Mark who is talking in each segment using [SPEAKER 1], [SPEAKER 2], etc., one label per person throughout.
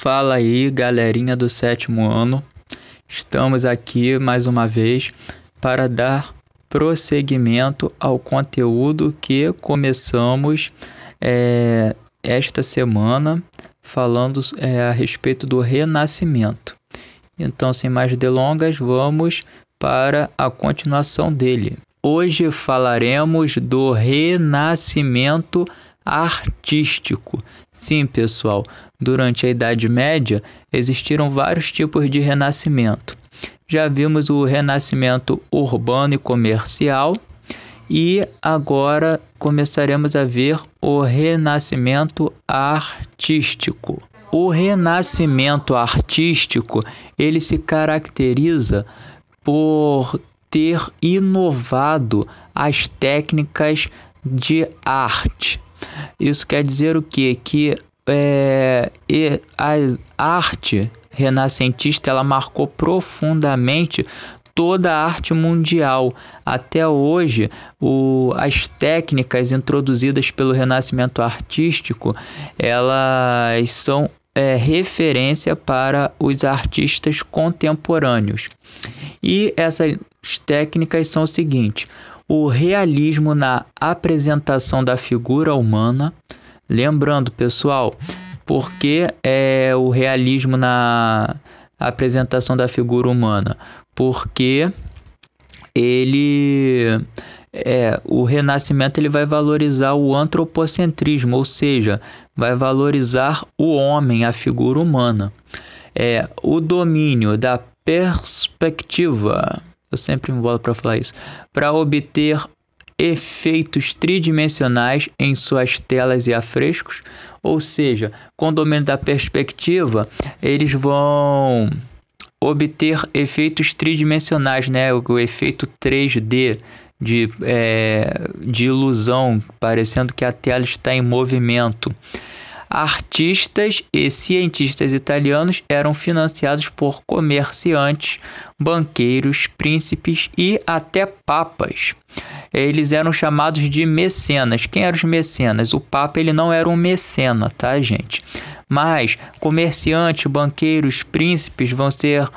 [SPEAKER 1] Fala aí, galerinha do sétimo ano. Estamos aqui mais uma vez para dar prosseguimento ao conteúdo que começamos esta semana, falando a respeito do renascimento. Então, sem mais delongas, vamos para a continuação dele. Hoje falaremos do renascimento artístico. Sim, pessoal, durante a Idade Média existiram vários tipos de renascimento. Já vimos o renascimento urbano e comercial e agora começaremos a ver o renascimento artístico. O renascimento artístico, ele se caracteriza por ter inovado as técnicas de arte. Isso quer dizer o quê? Que a arte renascentista ela marcou profundamente toda a arte mundial. Até hoje, as técnicas introduzidas pelo renascimento artístico, elas são referência para os artistas contemporâneos. E essas técnicas são o seguinte: o realismo na apresentação da figura humana. Lembrando, pessoal, porque o realismo na apresentação da figura humana? Porque o Renascimento ele vai valorizar o antropocentrismo, ou seja, vai valorizar o homem, a figura humana. O domínio da perspectiva, eu sempre me embolo para falar isso, para obter efeitos tridimensionais em suas telas e afrescos, ou seja, com o domínio da perspectiva, eles vão obter efeitos tridimensionais, né? O efeito 3D de ilusão, parecendo que a tela está em movimento. Artistas e cientistas italianos eram financiados por comerciantes, banqueiros, príncipes e até papas. Eles eram chamados de mecenas. Quem eram os mecenas? O papa ele não era um mecena, tá, gente? Mas comerciantes, banqueiros, príncipes vão ser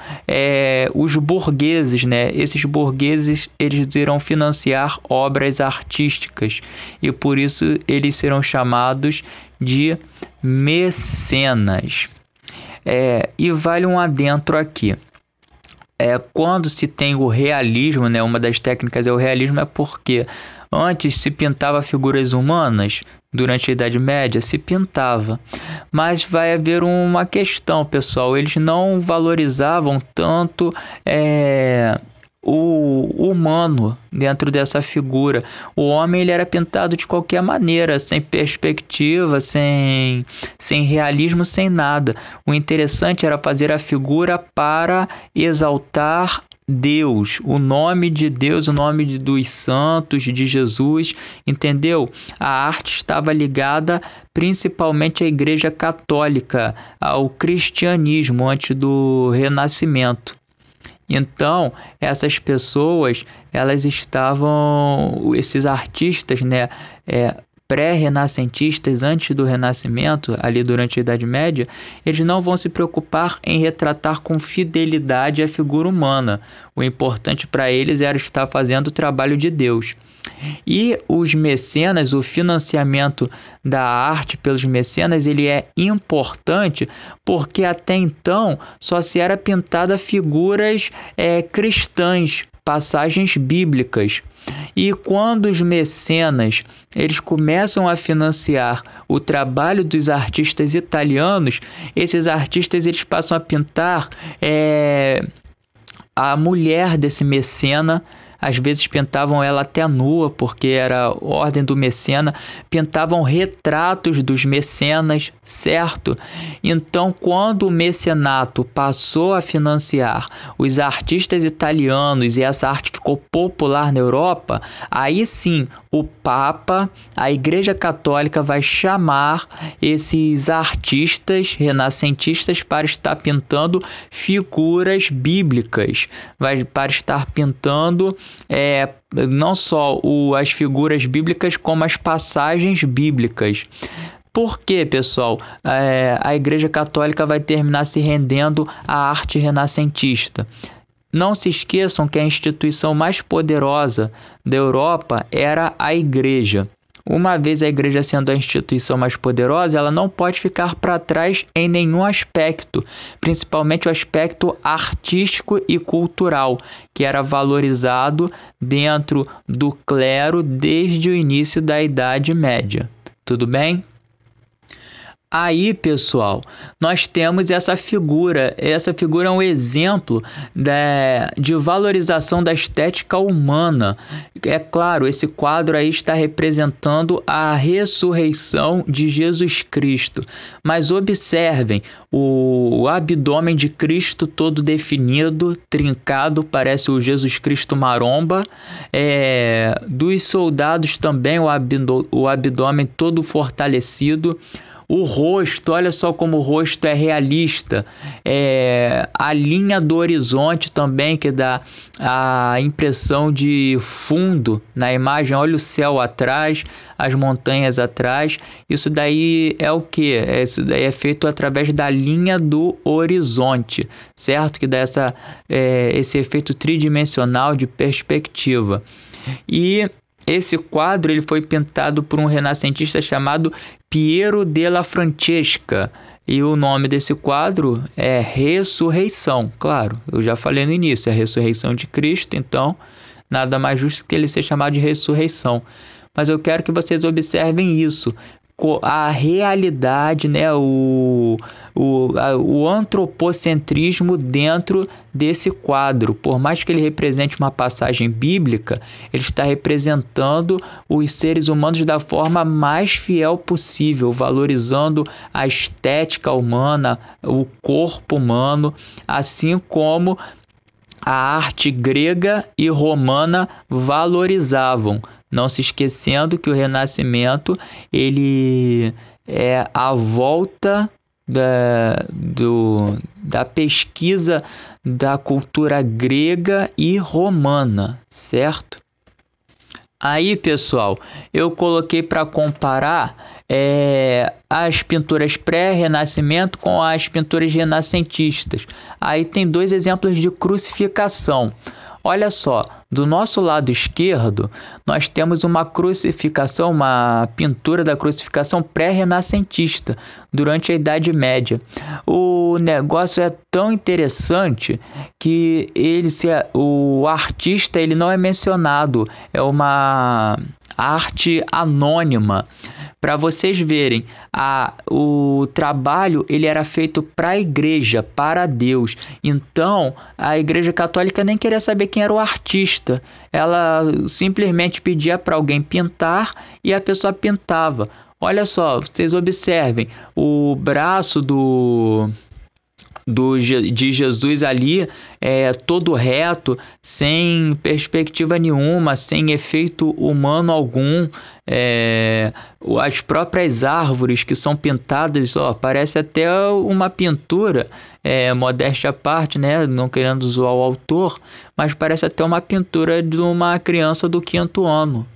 [SPEAKER 1] os burgueses, né? Esses burgueses eles irão financiar obras artísticas e por isso eles serão chamados de mecenas. E vale um adentro aqui. Quando se tem o realismo, né, uma das técnicas é o realismo, é porque antes se pintava figuras humanas, durante a Idade Média se pintava, mas vai haver uma questão, pessoal, eles não valorizavam tanto o humano dentro dessa figura. O homem ele era pintado de qualquer maneira, sem perspectiva, sem realismo, sem nada. O interessante era fazer a figura para exaltar Deus, o nome de Deus, o nome dos santos, de Jesus, entendeu? A arte estava ligada principalmente à Igreja Católica, ao cristianismo antes do Renascimento. Então, essas pessoas, esses artistas, né, pré-renascentistas, antes do Renascimento, ali durante a Idade Média, eles não vão se preocupar em retratar com fidelidade a figura humana. O importante para eles era estar fazendo o trabalho de Deus. E os mecenas, o financiamento da arte pelos mecenas, ele é importante porque até então só se era pintada figuras cristãs, passagens bíblicas. E quando os mecenas eles começam a financiar o trabalho dos artistas italianos, esses artistas eles passam a pintar a mulher desse mecena. Às vezes pintavam ela até nua, porque era a ordem do mecena. Pintavam retratos dos mecenas, certo? Então, quando o mecenato passou a financiar os artistas italianos e essa arte ficou popular na Europa, aí sim, o Papa, a Igreja Católica vai chamar esses artistas renascentistas para estar pintando figuras bíblicas, para estar pintando não só as figuras bíblicas, como as passagens bíblicas. Por que, pessoal, a Igreja Católica vai terminar se rendendo à arte renascentista? Não se esqueçam que a instituição mais poderosa da Europa era a Igreja. Uma vez a Igreja sendo a instituição mais poderosa, ela não pode ficar para trás em nenhum aspecto, principalmente o aspecto artístico e cultural, que era valorizado dentro do clero desde o início da Idade Média. Tudo bem? Aí, pessoal, nós temos essa figura. Essa figura é um exemplo de valorização da estética humana. É claro, esse quadro aí está representando a ressurreição de Jesus Cristo. Mas observem, o abdômen de Cristo todo definido, trincado, parece o Jesus Cristo maromba. Dos soldados também, o abdômen todo fortalecido. O rosto, olha só como o rosto é realista. A linha do horizonte também, que dá a impressão de fundo na imagem. Olha o céu atrás, as montanhas atrás. Isso daí é o quê? Isso daí é feito através da linha do horizonte, certo? Que dá esse efeito tridimensional de perspectiva. E esse quadro ele foi pintado por um renascentista chamado Piero della Francesca. E o nome desse quadro é Ressurreição. Claro, eu já falei no início, é a ressurreição de Cristo, então nada mais justo que ele ser chamado de ressurreição. Mas eu quero que vocês observem isso. A realidade, né, o antropocentrismo dentro desse quadro. Por mais que ele represente uma passagem bíblica, ele está representando os seres humanos da forma mais fiel possível, valorizando a estética humana, o corpo humano, assim como a arte grega e romana valorizavam. Não se esquecendo que o Renascimento ele é a volta da pesquisa da cultura grega e romana, certo? Aí, pessoal, eu coloquei para comparar as pinturas pré-renascimento com as pinturas renascentistas. Aí tem dois exemplos de crucificação. Olha só, do nosso lado esquerdo, nós temos uma crucificação, uma pintura da crucificação pré-renascentista, durante a Idade Média. O negócio é tão interessante que o artista ele não é mencionado, é uma arte anônima. Para vocês verem, o trabalho ele era feito para a igreja, para Deus. Então, a Igreja Católica nem queria saber quem era o artista. Ela simplesmente pedia para alguém pintar e a pessoa pintava. Olha só, vocês observem, o braço de Jesus ali todo reto, sem perspectiva nenhuma, sem efeito humano algum. As próprias árvores que são pintadas, parece até uma pintura, modéstia à parte, né? Não querendo zoar o autor, mas parece até uma pintura de uma criança do 5º ano.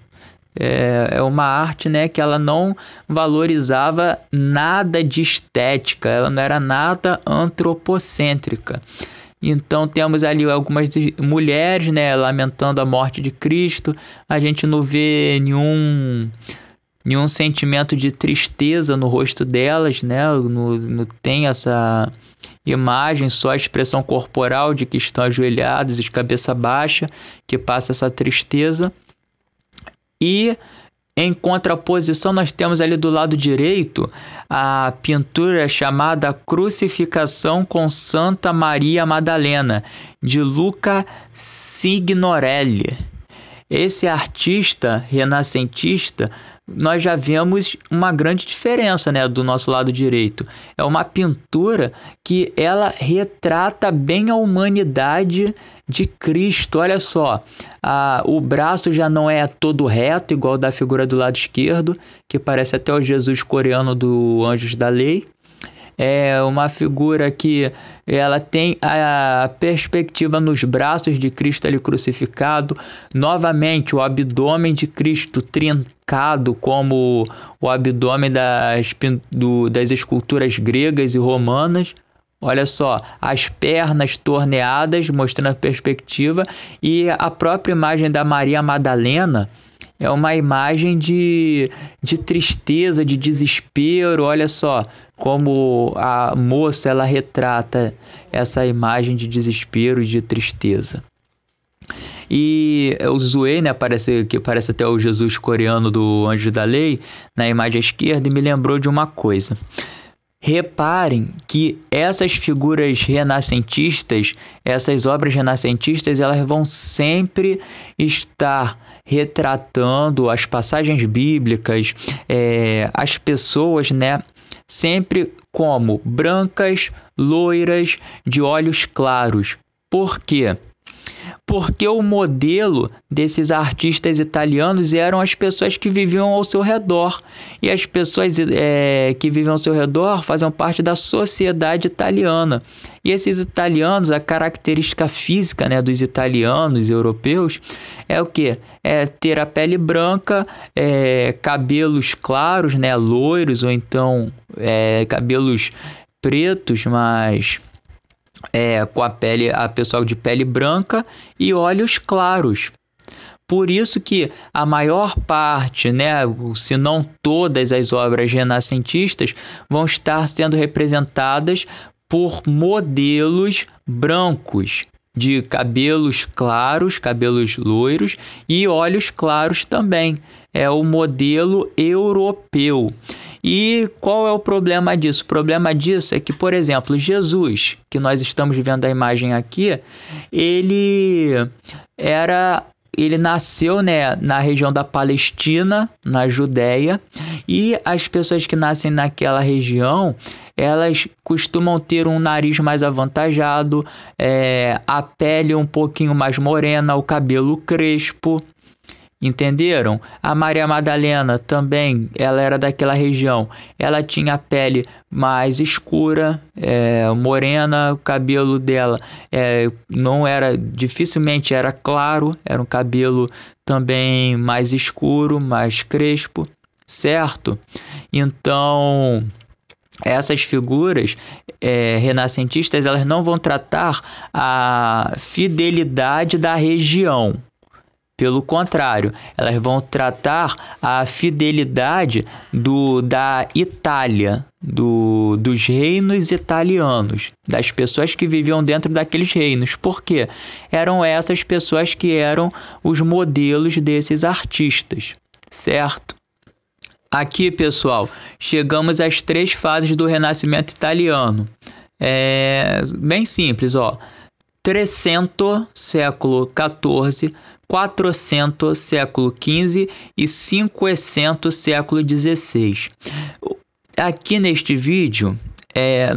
[SPEAKER 1] É uma arte, né, que ela não valorizava nada de estética, ela não era nada antropocêntrica. Então temos ali algumas mulheres, né, lamentando a morte de Cristo. A gente não vê nenhum sentimento de tristeza no rosto delas, né? Não tem essa imagem, só a expressão corporal de que estão ajoelhadas e de cabeça baixa, que passa essa tristeza. E em contraposição nós temos ali do lado direito a pintura chamada Crucificação com Santa Maria Madalena, de Luca Signorelli. Esse artista renascentista, nós já vemos uma grande diferença, né, do nosso lado direito. É uma pintura que ela retrata bem a humanidade de Cristo. Olha só, o braço já não é todo reto, igual da figura do lado esquerdo, que parece até o Jesus coreano do Anjos da Lei. é uma figura que ela tem a perspectiva nos braços de Cristo ali crucificado, novamente o abdômen de Cristo trincado como o abdômen das esculturas gregas e romanas. Olha só, as pernas torneadas, mostrando a perspectiva, e a própria imagem da Maria Madalena é uma imagem de tristeza, de desespero. Olha só como a moça ela retrata essa imagem de desespero e de tristeza. E eu zoei, né? Parece até o Jesus coreano do Anjo da Lei, na imagem à esquerda, e me lembrou de uma coisa. Reparem que essas figuras renascentistas, essas obras renascentistas, elas vão sempre estar retratando as passagens bíblicas, as pessoas, né? Sempre como brancas, loiras, de olhos claros. Por quê? Porque o modelo desses artistas italianos eram as pessoas que viviam ao seu redor. E as pessoas que viviam ao seu redor faziam parte da sociedade italiana. E esses italianos, a característica física, né, dos italianos europeus é o quê? É ter a pele branca, cabelos claros, né, loiros, ou então cabelos pretos, mas com a pessoal de pele branca e olhos claros. Por isso que a maior parte, né, se não todas as obras renascentistas vão estar sendo representadas por modelos brancos, de cabelos claros, cabelos loiros e olhos claros também. É o modelo europeu. E qual é o problema disso? O problema disso é que, por exemplo, Jesus, que nós estamos vendo a imagem aqui, ele nasceu, né, na região da Palestina, na Judéia, e as pessoas que nascem naquela região, elas costumam ter um nariz mais avantajado, a pele um pouquinho mais morena, o cabelo crespo. Entenderam? A Maria Madalena também, ela era daquela região. Ela tinha a pele mais escura, morena, o cabelo dela dificilmente era claro, era um cabelo também mais escuro, mais crespo, certo? Então, essas figuras renascentistas, elas não vão tratar a fidelidade da região. Pelo contrário, elas vão tratar a fidelidade da Itália, dos reinos italianos, das pessoas que viviam dentro daqueles reinos. Por quê? Eram essas pessoas que eram os modelos desses artistas, certo? Aqui, pessoal, chegamos às 3 fases do Renascimento italiano. Bem simples, ó. 300, século XIV, 400, século XV e 500, século XVI. Aqui neste vídeo,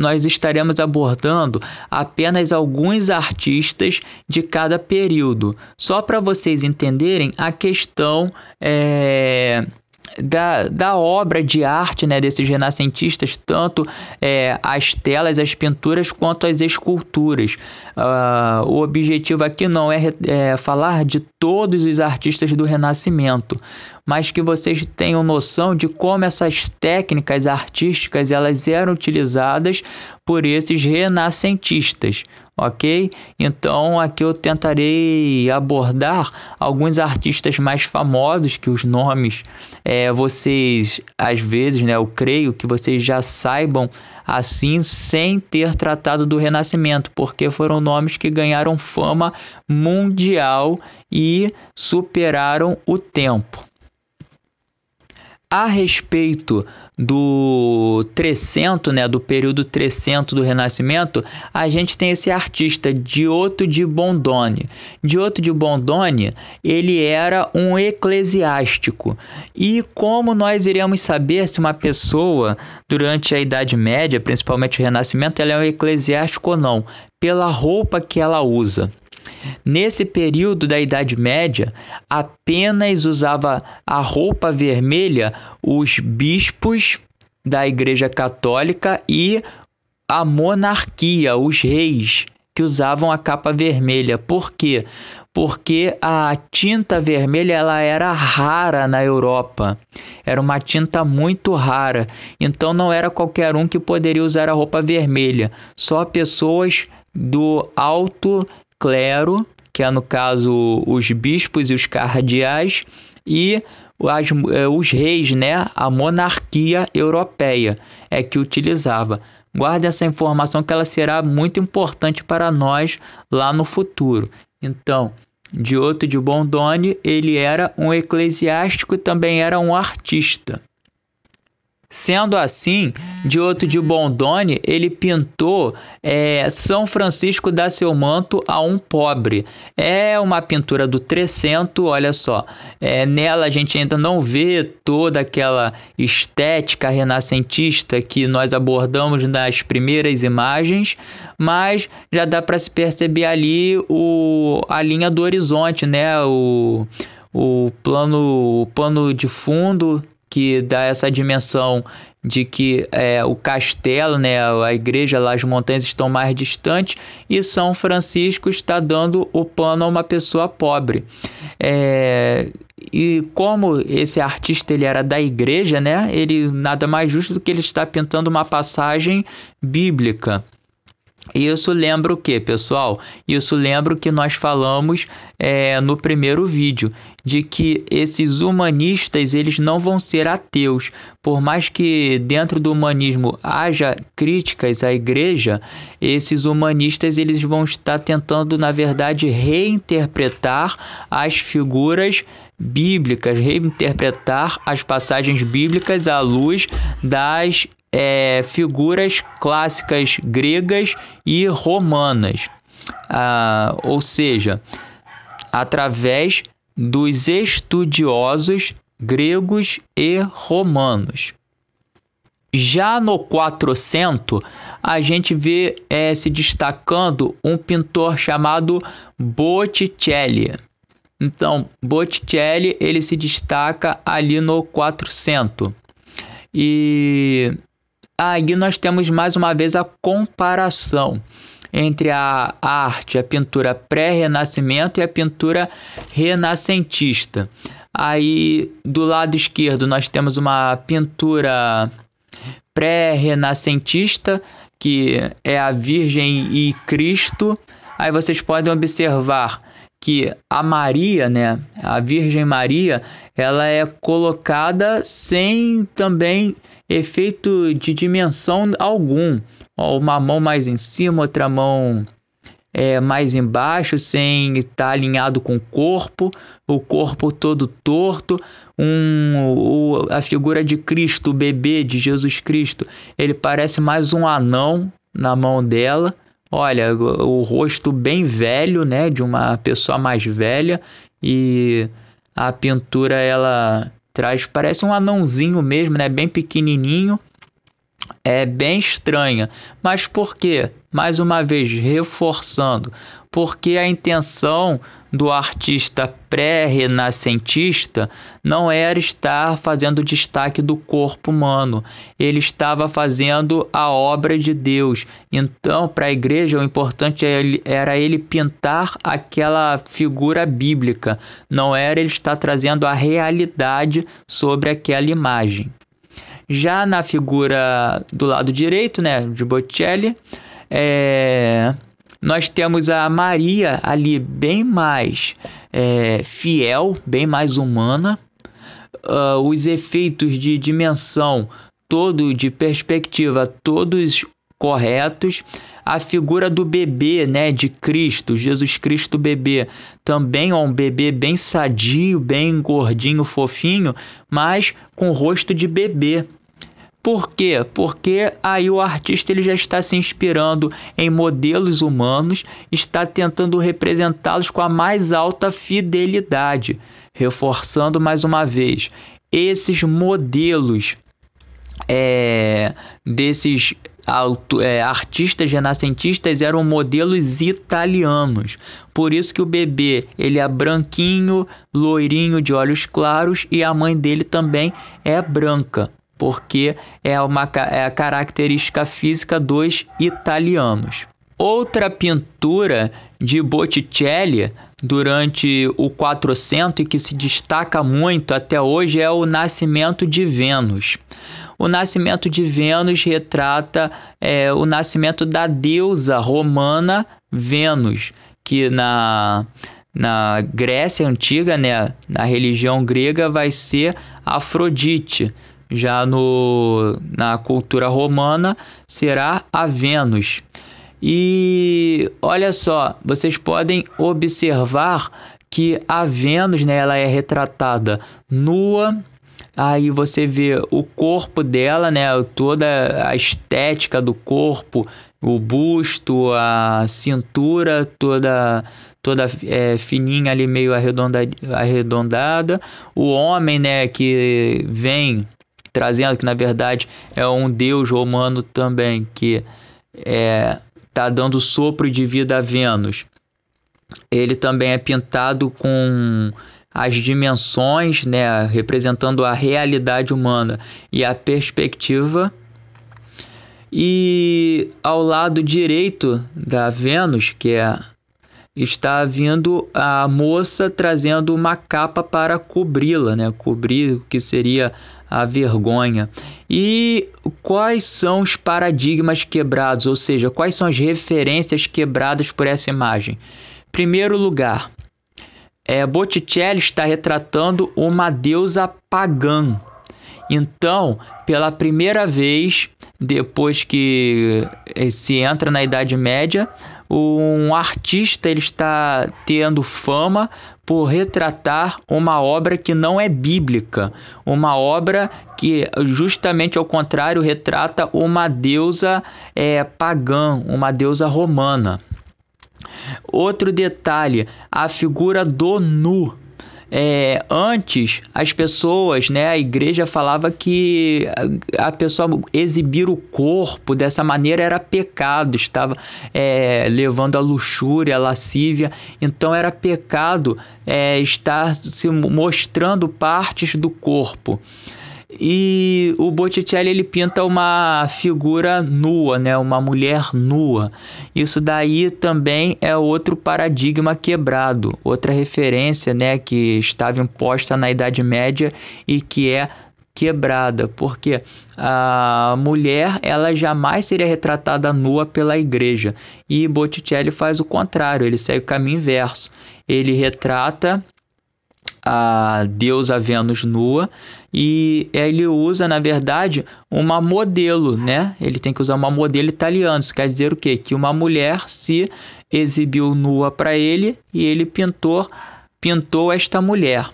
[SPEAKER 1] nós estaremos abordando apenas alguns artistas de cada período, só para vocês entenderem a questão da obra de arte, né, desses renascentistas, tanto as telas, as pinturas, quanto as esculturas. O objetivo aqui não é falar de todos os artistas do Renascimento, mas que vocês tenham noção de como essas técnicas artísticas elas eram utilizadas por esses renascentistas, ok? Então aqui eu tentarei abordar alguns artistas mais famosos, que os nomes vocês, às vezes, né, eu creio que vocês já saibam assim, sem ter tratado do Renascimento, porque foram nomes que ganharam fama mundial e superaram o tempo. A respeito do 300, né, do período 300 do Renascimento, a gente tem esse artista Giotto di Bondone. Giotto di Bondone, ele era um eclesiástico. E como nós iremos saber se uma pessoa, durante a Idade Média, principalmente o Renascimento, ela é um eclesiástico ou não? Pela roupa que ela usa. Nesse período da Idade Média, apenas usava a roupa vermelha os bispos da Igreja Católica e a monarquia, os reis que usavam a capa vermelha. Por quê? Porque a tinta vermelha ela era rara na Europa. Era uma tinta muito rara. Então não era qualquer um que poderia usar a roupa vermelha. Só pessoas do alto clero, que é no caso os bispos e os cardeais, e os reis, né? A monarquia europeia é que utilizava. Guarde essa informação que ela será muito importante para nós lá no futuro. Então, Giotto de Bondone, ele era um eclesiástico e também era um artista. Sendo assim, Giotto de Bondone, ele pintou São Francisco dá seu manto a um pobre. É uma pintura do Trecento, olha só. Nela a gente ainda não vê toda aquela estética renascentista que nós abordamos nas primeiras imagens, mas já dá para se perceber ali a linha do horizonte, né? O plano de fundo, que dá essa dimensão de que o castelo, né, a igreja lá, as montanhas estão mais distantes, e São Francisco está dando o pano a uma pessoa pobre. E como esse artista ele era da igreja, né, ele nada mais justo do que ele estar pintando uma passagem bíblica. Isso lembra o que, pessoal? Isso lembra o que nós falamos no primeiro vídeo, de que esses humanistas eles não vão ser ateus. Por mais que dentro do humanismo haja críticas à igreja, esses humanistas eles vão estar tentando, na verdade, reinterpretar as figuras bíblicas, reinterpretar as passagens bíblicas à luz das figuras clássicas gregas e romanas, ou seja, através dos estudiosos gregos e romanos. Já no 400, a gente vê se destacando um pintor chamado Botticelli. Então, Botticelli ele se destaca ali no 400. E aí nós temos mais uma vez a comparação entre a arte, a pintura pré-renascimento e a pintura renascentista. Aí do lado esquerdo nós temos uma pintura pré-renascentista, que é a Virgem e Cristo. Aí vocês podem observar que a Maria, né, a Virgem Maria, ela é colocada sem também efeito de dimensão algum. Uma mão mais em cima, outra mão mais embaixo, sem estar alinhado com o corpo todo torto. A figura de Cristo, o bebê de Jesus Cristo, ele parece mais um anão na mão dela. Olha, o rosto bem velho, né, de uma pessoa mais velha, e a pintura ela parece um anãozinho mesmo, né, bem pequenininho. É bem estranha. Mas por quê? Mais uma vez, reforçando, porque a intenção do artista pré-renascentista não era estar fazendo destaque do corpo humano, ele estava fazendo a obra de Deus. Então, para a igreja, o importante era ele pintar aquela figura bíblica, não era ele estar trazendo a realidade sobre aquela imagem. Já na figura do lado direito, né, de Botticelli, nós temos a Maria ali bem mais fiel, bem mais humana. Os efeitos de dimensão, de perspectiva, todos corretos. A figura do bebê, né, de Cristo, Jesus Cristo bebê, também é um bebê bem sadio, bem gordinho, fofinho, mas com rosto de bebê. Por quê? Porque aí o artista ele já está se inspirando em modelos humanos, está tentando representá-los com a mais alta fidelidade. Reforçando mais uma vez, esses modelos desses artistas renascentistas eram modelos italianos. Por isso que o bebê ele é branquinho, loirinho, de olhos claros, e a mãe dele também é branca. porque é a característica física dos italianos. Outra pintura de Botticelli durante o 400 e que se destaca muito até hoje é o Nascimento de Vênus. O Nascimento de Vênus retrata o nascimento da deusa romana Vênus, que na Grécia Antiga, né, na religião grega, vai ser Afrodite. Já na cultura romana será a Vênus. E olha só, vocês podem observar que a Vênus, né, ela é retratada nua. Aí você vê o corpo dela, né, toda a estética do corpo, o busto, a cintura toda fininha ali, meio arredondada. O homem, né, que vem trazendo, que na verdade é um deus romano também, que está dando sopro de vida a Vênus. Ele também é pintado com as dimensões, né, representando a realidade humana e a perspectiva. E ao lado direito da Vênus, está vindo a moça trazendo uma capa para cobri-la, né, cobrir o que seria a vergonha. E quais são os paradigmas quebrados, ou seja, quais são as referências quebradas por essa imagem? Primeiro lugar, Botticelli está retratando uma deusa pagã. Então, pela primeira vez, depois que se entra na Idade Média, um artista ele está tendo fama por retratar uma obra que não é bíblica, uma obra que, justamente ao contrário, retrata uma deusa pagã, uma deusa romana. Outro detalhe, a figura do nu. Antes, as pessoas, né, a igreja falava que a pessoa exibir o corpo dessa maneira era pecado, estava levando a luxúria, a lascívia. Então era pecado estar se mostrando partes do corpo. E o Botticelli ele pinta uma figura nua, né? Uma mulher nua. Isso daí também é outro paradigma quebrado, outra referência, né, que estava imposta na Idade Média e que é quebrada, porque a mulher ela jamais seria retratada nua pela igreja. E Botticelli faz o contrário, ele segue o caminho inverso. Ele retrata a deusa Vênus nua e ele usa, na verdade, uma modelo, né? Ele tem que usar uma modelo italiana. Isso quer dizer o quê? Que uma mulher se exibiu nua para ele e ele pintou esta mulher.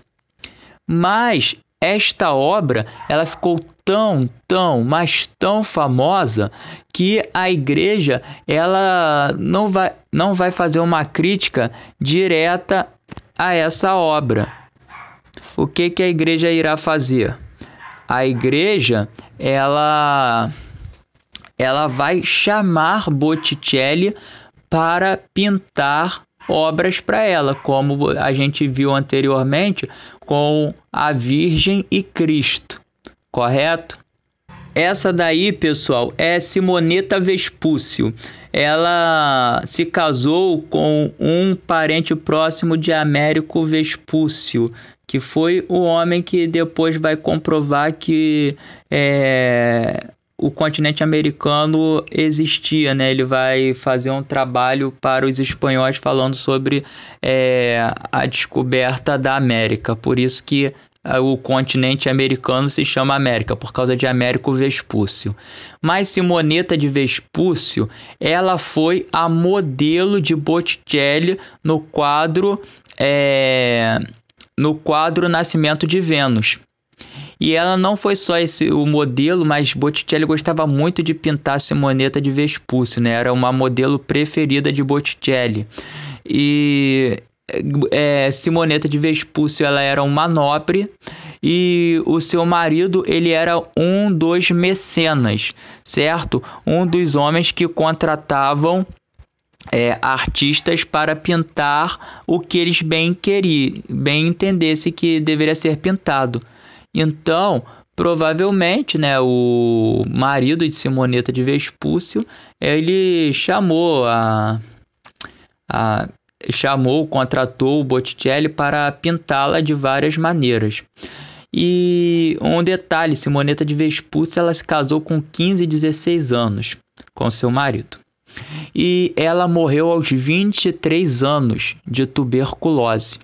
[SPEAKER 1] Mas esta obra, ela ficou mas tão famosa que a igreja ela não vai fazer uma crítica direta a essa obra. O que a igreja irá fazer? A igreja ela vai chamar Botticelli para pintar obras para ela, como a gente viu anteriormente com a Virgem e Cristo, correto? Essa daí, pessoal, é Simonetta Vespuccio. Ela se casou com um parente próximo de Américo Vespuccio, que foi o homem que depois vai comprovar que o continente americano existia, né? Ele vai fazer um trabalho para os espanhóis falando sobre a descoberta da América. Por isso que o continente americano se chama América, por causa de Américo Vespúcio. Mas Simonetta de Vespúcio, ela foi a modelo de Botticelli no quadro Nascimento de Vênus. E ela não foi só o modelo, mas Botticelli gostava muito de pintar Simonetta de Vespúcio, né? Era uma modelo preferida de Botticelli. E Simonetta de Vespúcio, ela era uma nobre e o seu marido, ele era um dos mecenas, certo? Um dos homens que contratavam artistas para pintar o que eles bem entendessem que deveria ser pintado. Então, Provavelmente, né, o marido de Simonetta de Vespúcio, ele contratou o Botticelli para pintá-la de várias maneiras. E um detalhe, Simonetta de Vespúcio, ela se casou com 15 e 16 anos com seu marido. E ela morreu aos 23 anos de tuberculose.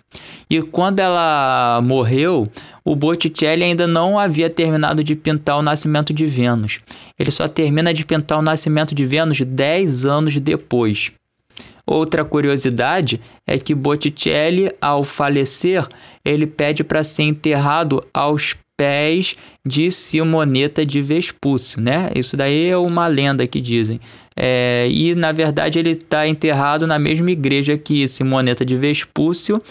[SPEAKER 1] E quando ela morreu, o Botticelli ainda não havia terminado de pintar o Nascimento de Vênus. Ele só termina de pintar o Nascimento de Vênus 10 anos depois. Outra curiosidade é que Botticelli, ao falecer, ele pede para ser enterrado aos pés de Simonetta de Vespúcio, né? Isso daí é uma lenda que dizem. E, na verdade, ele está enterrado na mesma igreja que Simonetta de Vespúcio,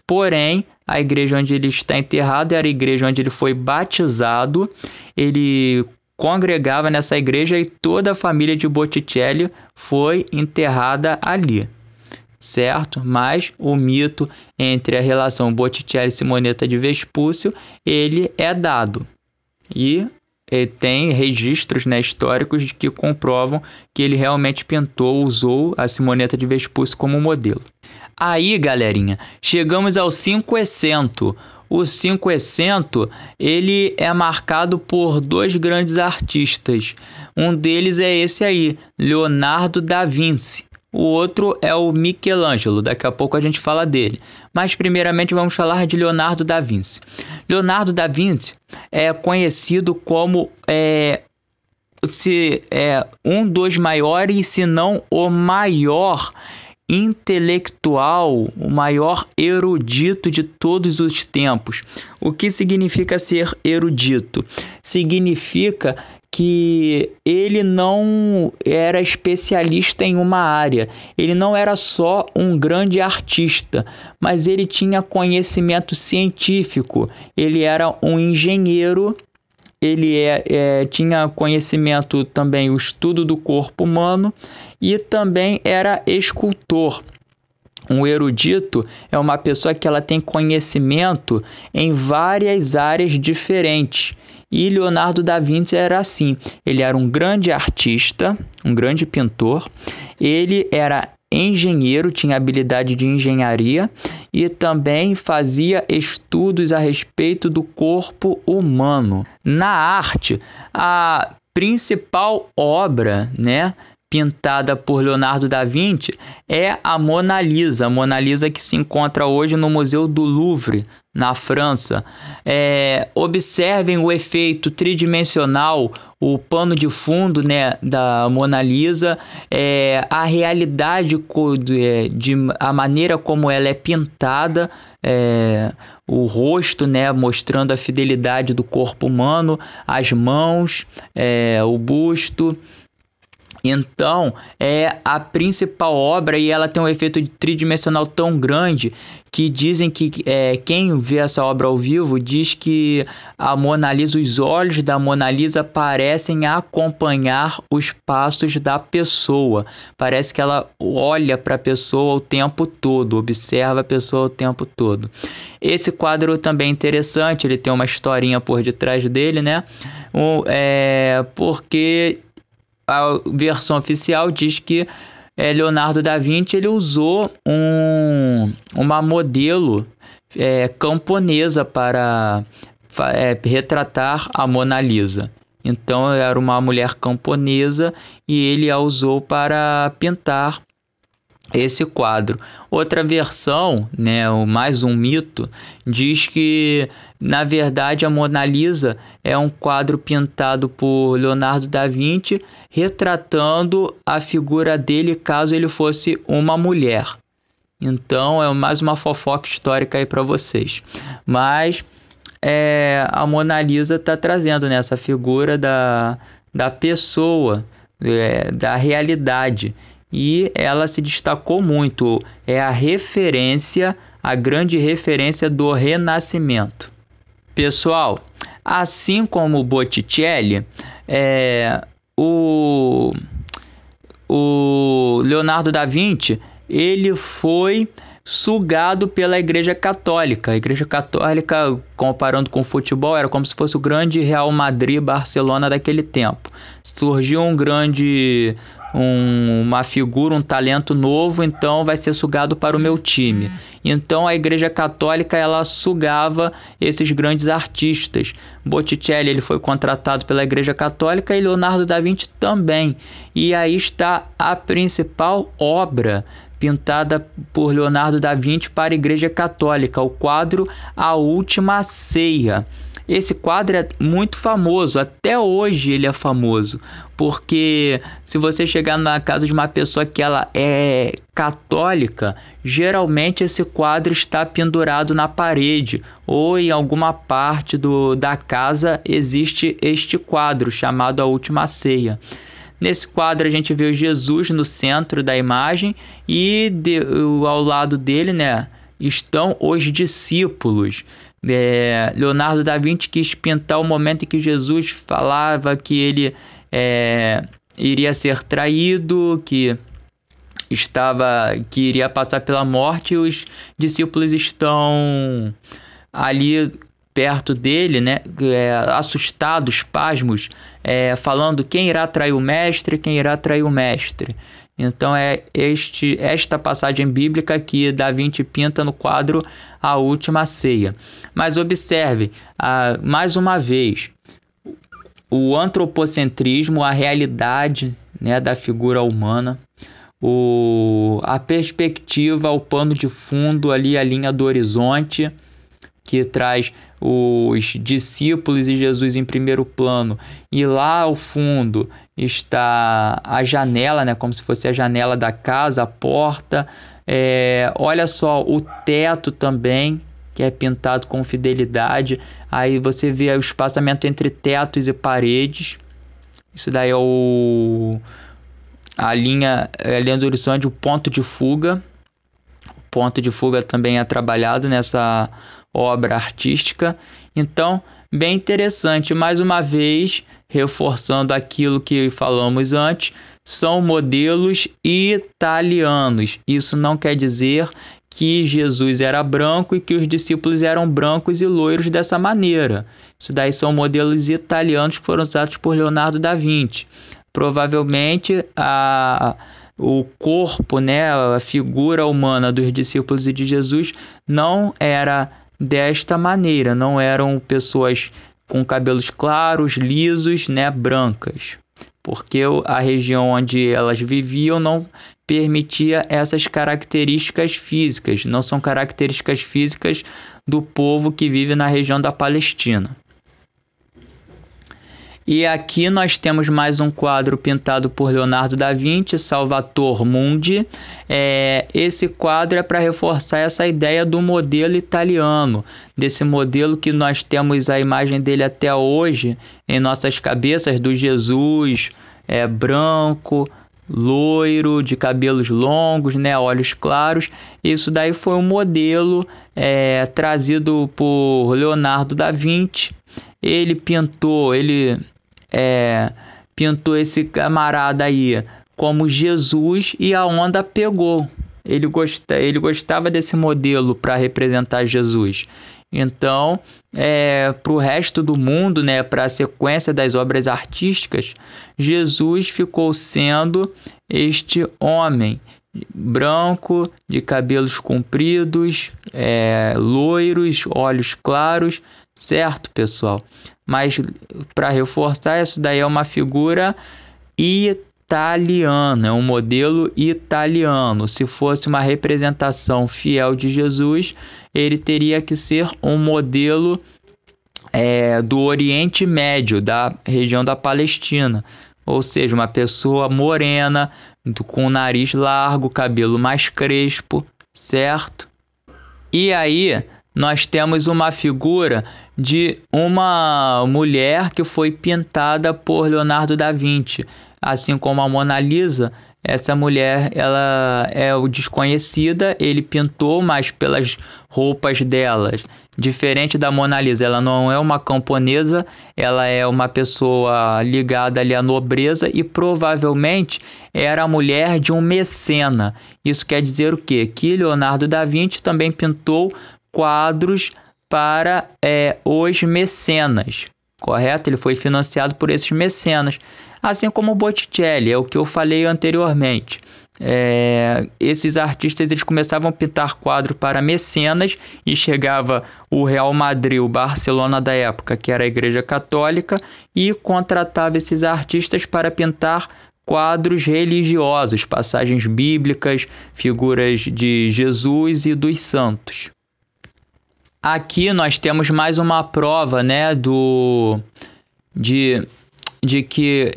[SPEAKER 1] porém, a igreja onde ele está enterrado era a igreja onde ele foi batizado. Ele congregava nessa igreja e toda a família de Botticelli foi enterrada ali, certo? Mas o mito entre a relação Botticelli e Simonetta de Vespúcio, ele é dado. E tem registros, né, históricos que comprovam que ele realmente usou a Simonetta de Vespúcio como modelo. Aí, galerinha, chegamos ao Cinquecento. O Cinquecento, ele é marcado por dois grandes artistas. Um deles é esse aí, Leonardo da Vinci. O outro é o Michelangelo, daqui a pouco a gente fala dele. Mas primeiramente vamos falar de Leonardo da Vinci. Leonardo da Vinci é conhecido como um dos maiores, se não o maior intelectual, o maior erudito de todos os tempos. O que significa ser erudito? Significa que ele não era especialista em uma área, ele não era só um grande artista, mas ele tinha conhecimento científico, ele era um engenheiro, ele tinha conhecimento também, o estudo do corpo humano, e também era escultor. Um erudito é uma pessoa que ela tem conhecimento em várias áreas diferentes. E Leonardo da Vinci era assim. Ele era um grande artista, um grande pintor. Ele era engenheiro, tinha habilidade de engenharia e também fazia estudos a respeito do corpo humano. Na arte, a principal obra, né, pintada por Leonardo da Vinci é a Mona Lisa. A Mona Lisa que se encontra hoje no Museu do Louvre, na França. Observem o efeito tridimensional, o pano de fundo, né, da Mona Lisa, a realidade, a maneira como ela é pintada, o rosto, né, mostrando a fidelidade do corpo humano, as mãos, o busto. Então, é a principal obra e ela tem um efeito tridimensional tão grande que dizem que quem vê essa obra ao vivo diz que a Mona Lisa, os olhos da Mona Lisa parecem acompanhar os passos da pessoa. Parece que ela olha para a pessoa o tempo todo, observa a pessoa o tempo todo. Esse quadro também é interessante, ele tem uma historinha por detrás dele, né? Porque a versão oficial diz que Leonardo da Vinci ele usou uma modelo camponesa para retratar a Mona Lisa. Então era uma mulher camponesa e ele a usou para pintar esse quadro. Outra versão, né, mais um mito, diz que na verdade a Mona Lisa é um quadro pintado por Leonardo da Vinci retratando a figura dele caso ele fosse uma mulher. Então é mais uma fofoca histórica aí para vocês. Mas a Mona Lisa está trazendo, né, essa figura da pessoa, da realidade. E ela se destacou muito, é a referência, a grande referência do Renascimento. Pessoal, assim como o Botticelli, o Leonardo da Vinci, ele foi sugado pela Igreja Católica. A Igreja Católica, comparando com o futebol, era como se fosse o grande Real Madrid, Barcelona daquele tempo. Surgiu uma figura, um talento novo, então vai ser sugado para o meu time. Então a Igreja Católica, ela sugava esses grandes artistas. Botticelli, ele foi contratado pela Igreja Católica, e Leonardo da Vinci também. E aí está a principal obra pintada por Leonardo da Vinci para a Igreja Católica, o quadro A Última Ceia. Esse quadro é muito famoso, até hoje ele é famoso, porque se você chegar na casa de uma pessoa que ela é católica, geralmente esse quadro está pendurado na parede, ou em alguma parte da casa existe este quadro chamado A Última Ceia. Nesse quadro a gente vê Jesus no centro da imagem e ao lado dele, né, estão os discípulos. Leonardo da Vinci quis pintar o momento em que Jesus falava que ele iria ser traído, que iria passar pela morte, e os discípulos estão ali perto dele, né, assustados, pasmos, falando: quem irá trair o mestre, quem irá trair o mestre. Então é esta passagem bíblica que Da Vinci pinta no quadro A Última Ceia. Mas observe, mais uma vez, o antropocentrismo, a realidade, né, da figura humana, a perspectiva, o pano de fundo ali, a linha do horizonte, que traz os discípulos e Jesus em primeiro plano, e lá ao fundo está a janela, né, como se fosse a janela da casa, a porta. Olha só, o teto também, que é pintado com fidelidade. Aí você vê o espaçamento entre tetos e paredes. Isso daí é a linha do horizonte, o ponto de fuga. O ponto de fuga também é trabalhado nessa obra artística. Então, bem interessante. Mais uma vez, reforçando aquilo que falamos antes, são modelos italianos. Isso não quer dizer que Jesus era branco e que os discípulos eram brancos e loiros dessa maneira. Isso daí são modelos italianos que foram usados por Leonardo da Vinci. Provavelmente o corpo, né, a figura humana dos discípulos e de Jesus não era desta maneira, não eram pessoas com cabelos claros, lisos, né, brancas, porque a região onde elas viviam não permitia essas características físicas, não são características físicas do povo que vive na região da Palestina. E aqui nós temos mais um quadro pintado por Leonardo da Vinci, Salvator Mundi. Esse quadro é para reforçar essa ideia do modelo italiano, desse modelo que nós temos a imagem dele até hoje em nossas cabeças, do Jesus branco, loiro, de cabelos longos, né, olhos claros. Isso daí foi um modelo trazido por Leonardo da Vinci. Ele pintou esse camarada aí como Jesus, e a onda pegou. Ele gostava desse modelo para representar Jesus. Então, para o resto do mundo, né, para a sequência das obras artísticas, Jesus ficou sendo este homem branco, de cabelos compridos, loiros, olhos claros, certo, pessoal? Mas para reforçar, isso daí é uma figura italiana, é um modelo italiano. Se fosse uma representação fiel de Jesus, ele teria que ser um modelo do Oriente Médio, da região da Palestina. Ou seja, uma pessoa morena, com o nariz largo, cabelo mais crespo, certo? E aí nós temos uma figura de uma mulher que foi pintada por Leonardo da Vinci. Assim como a Mona Lisa, Essa mulher, ela é o desconhecida, ele pintou, mas pelas roupas dela, diferente da Mona Lisa, ela não é uma camponesa, ela é uma pessoa ligada ali à nobreza e provavelmente era a mulher de um mecena. Isso quer dizer o quê? Que Leonardo da Vinci também pintou quadros para os mecenas, correto? Ele foi financiado por esses mecenas, assim como Botticelli, é o que eu falei anteriormente. Esses artistas eles começavam a pintar quadro para mecenas e chegava o Real Madrid, o Barcelona da época, que era a Igreja Católica, e contratava esses artistas para pintar quadros religiosos, passagens bíblicas, figuras de Jesus e dos santos. Aqui nós temos mais uma prova, né, de que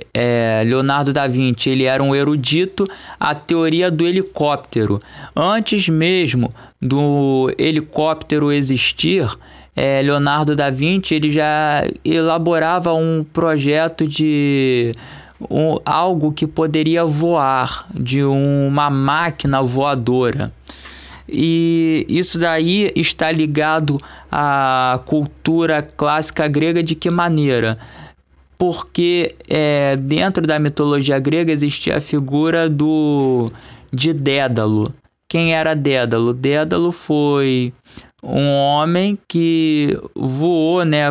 [SPEAKER 1] Leonardo da Vinci ele era um erudito, a teoria do helicóptero. Antes mesmo do helicóptero existir, Leonardo da Vinci ele já elaborava um projeto de algo que poderia voar, de uma máquina voadora. E isso daí está ligado à cultura clássica grega de que maneira? Porque dentro da mitologia grega existia a figura de Dédalo. Quem era Dédalo? Dédalo foi um homem que voou, né?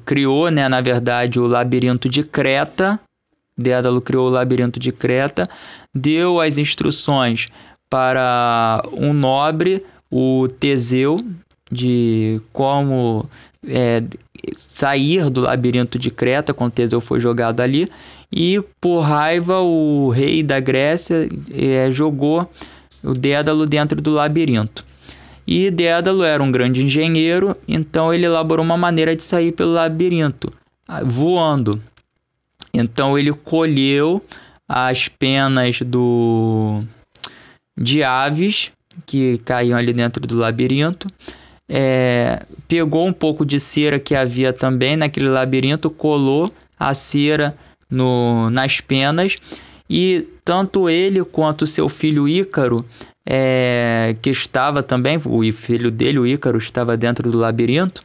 [SPEAKER 1] Criou, né, na verdade, o labirinto de Creta. Dédalo criou o labirinto de Creta, deu as instruções para um nobre, o Teseu, de como sair do labirinto de Creta quando Teseu foi jogado ali, e por raiva o rei da Grécia jogou o Dédalo dentro do labirinto. E Dédalo era um grande engenheiro, então ele elaborou uma maneira de sair pelo labirinto, voando. Então ele colheu as penas de aves que caíam ali dentro do labirinto, pegou um pouco de cera que havia também naquele labirinto, colou a cera nas penas, e tanto ele quanto seu filho Ícaro, que estava também, o filho dele, o Ícaro, estava dentro do labirinto,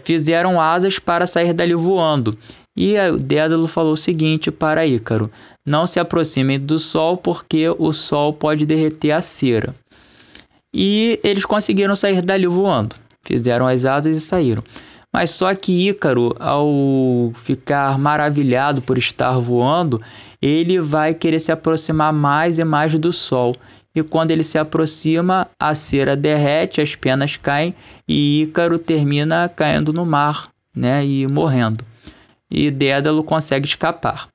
[SPEAKER 1] fizeram asas para sair dali voando. E Dédalo falou o seguinte para Ícaro: não se aproximem do sol, porque o sol pode derreter a cera. E eles conseguiram sair dali voando, fizeram as asas e saíram. Mas só que Ícaro, ao ficar maravilhado por estar voando, ele vai querer se aproximar mais e mais do sol. E quando ele se aproxima, a cera derrete, as penas caem e Ícaro termina caindo no mar, né, e morrendo. E Dédalo consegue escapar.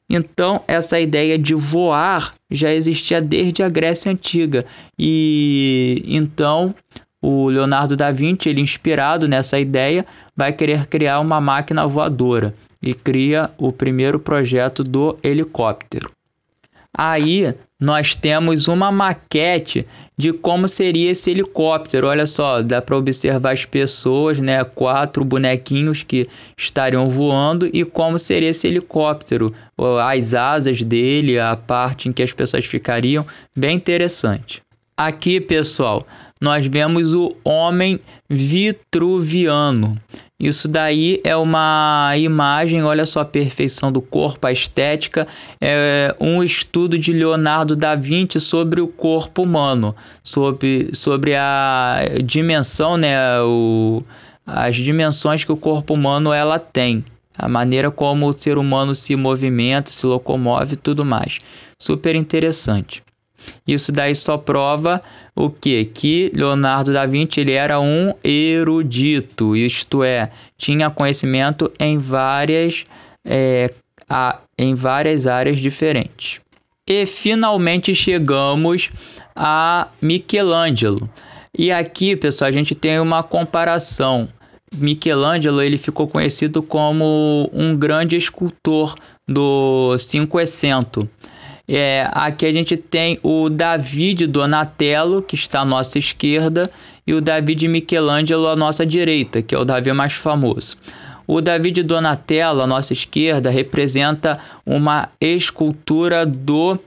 [SPEAKER 1] Então, essa ideia de voar já existia desde a Grécia Antiga. E então, o Leonardo da Vinci, ele inspirado nessa ideia, vai querer criar uma máquina voadora e cria o primeiro projeto do helicóptero. Aí nós temos uma maquete de como seria esse helicóptero. Olha só, dá para observar as pessoas, né? 4 bonequinhos que estariam voando e como seria esse helicóptero, as asas dele, a parte em que as pessoas ficariam. Bem interessante. Aqui, pessoal, nós vemos o homem vitruviano. Isso daí é uma imagem, olha só a perfeição do corpo, a estética, é um estudo de Leonardo da Vinci sobre o corpo humano, sobre a dimensão, né, as dimensões que o corpo humano ela tem, a maneira como o ser humano se movimenta, se locomove e tudo mais. Super interessante. Isso daí só prova o quê? Que Leonardo da Vinci ele era um erudito, isto é, tinha conhecimento em várias áreas diferentes. E finalmente chegamos a Michelangelo. E aqui, pessoal, a gente tem uma comparação. Michelangelo ele ficou conhecido como um grande escultor do Cinquecento. Aqui a gente tem o David Donatello, que está à nossa esquerda, e o David Michelangelo à nossa direita, que é o Davi mais famoso. O Davi de Donatello, à nossa esquerda, representa uma escultura do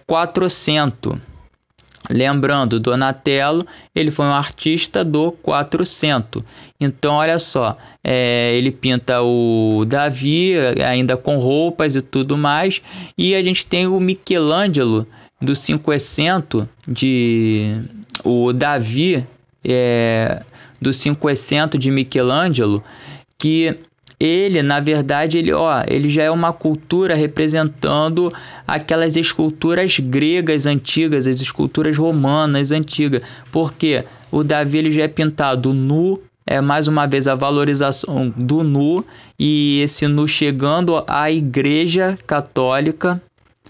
[SPEAKER 1] 400. Lembrando, Donatello, ele foi um artista do 400. Então, olha só, ele pinta o Davi ainda com roupas e tudo mais. E a gente tem o Michelangelo do 500, o Davi do 500 de Michelangelo, que ele, na verdade, ele já é uma cultura representando aquelas esculturas gregas antigas, as esculturas romanas antigas, porque o Davi ele já é pintado nu, mais uma vez a valorização do nu, e esse nu chegando à Igreja Católica,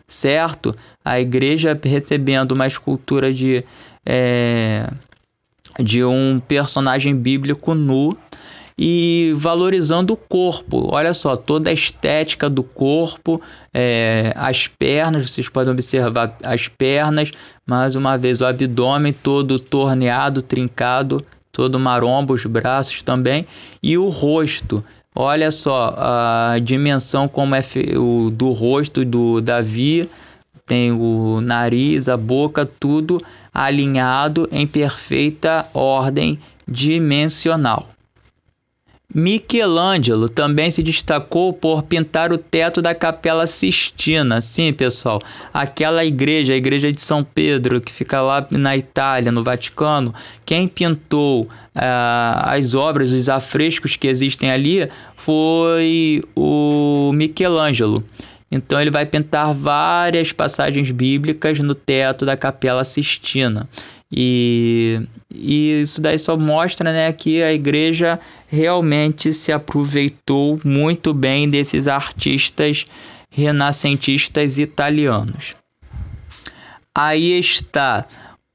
[SPEAKER 1] certo? A igreja recebendo uma escultura de um personagem bíblico nu, e valorizando o corpo. Olha só, toda a estética do corpo, as pernas, vocês podem observar as pernas, mais uma vez o abdômen todo torneado, trincado, todo maromba, os braços também, e o rosto. Olha só a dimensão como do rosto do Davi, tem o nariz, a boca, tudo alinhado em perfeita ordem dimensional. Michelangelo também se destacou por pintar o teto da Capela Sistina. Sim, pessoal, aquela igreja, a igreja de São Pedro, que fica lá na Itália, no Vaticano, quem pintou as obras, os afrescos que existem ali, foi o Michelangelo. Então ele vai pintar várias passagens bíblicas no teto da Capela Sistina. E isso daí só mostra, né, que a igreja realmente se aproveitou muito bem desses artistas renascentistas italianos. Aí está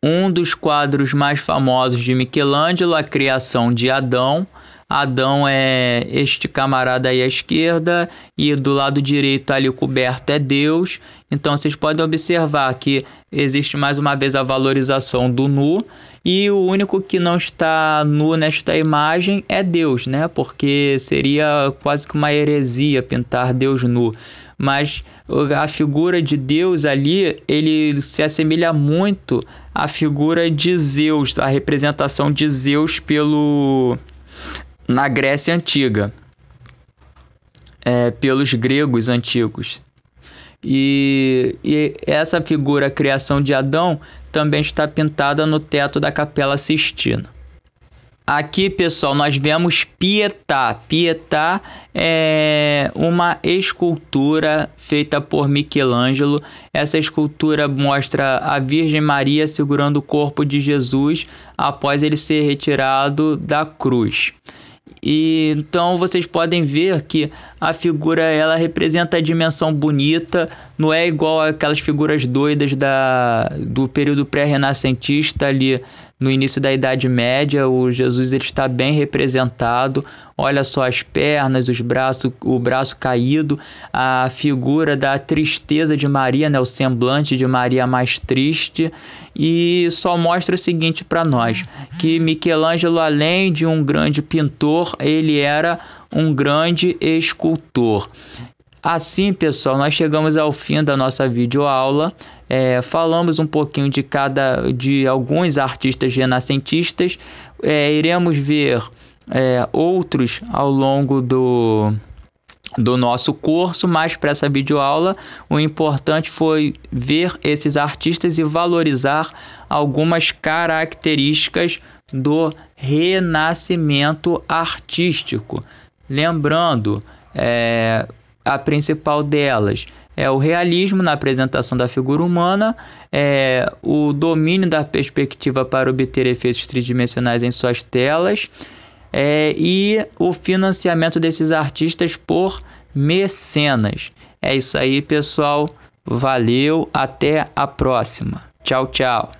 [SPEAKER 1] um dos quadros mais famosos de Michelangelo, a criação de Adão. Adão é este camarada aí à esquerda, e do lado direito ali coberto é Deus. Então vocês podem observar que existe mais uma vez a valorização do nu, e o único que não está nu nesta imagem é Deus, né? Porque seria quase que uma heresia pintar Deus nu. Mas a figura de Deus ali, ele se assemelha muito à figura de Zeus, a representação de Zeus na Grécia Antiga, pelos gregos antigos. E essa figura, a criação de Adão, também está pintada no teto da Capela Sistina. Aqui, pessoal, nós vemos Pietà. Pietà é uma escultura feita por Michelangelo. Essa escultura mostra a Virgem Maria segurando o corpo de Jesus após ele ser retirado da cruz. E então vocês podem ver que a figura ela representa a dimensão bonita, não é igual aquelas figuras doidas do período pré-renascentista ali no início da Idade Média. O Jesus ele está bem representado. Olha só as pernas, os braços, o braço caído, a figura da tristeza de Maria, né? O semblante de Maria mais triste. E só mostra o seguinte para nós, que Michelangelo, além de um grande pintor, ele era um grande escultor. Assim, pessoal, nós chegamos ao fim da nossa videoaula. Falamos um pouquinho de alguns artistas renascentistas. Iremos ver outros ao longo do nosso curso, mas para essa videoaula o importante foi ver esses artistas e valorizar algumas características do renascimento artístico. Lembrando, a principal delas é o realismo na apresentação da figura humana, o domínio da perspectiva para obter efeitos tridimensionais em suas telas, e o financiamento desses artistas por mecenas. É isso aí, pessoal. Valeu, até a próxima. Tchau, tchau.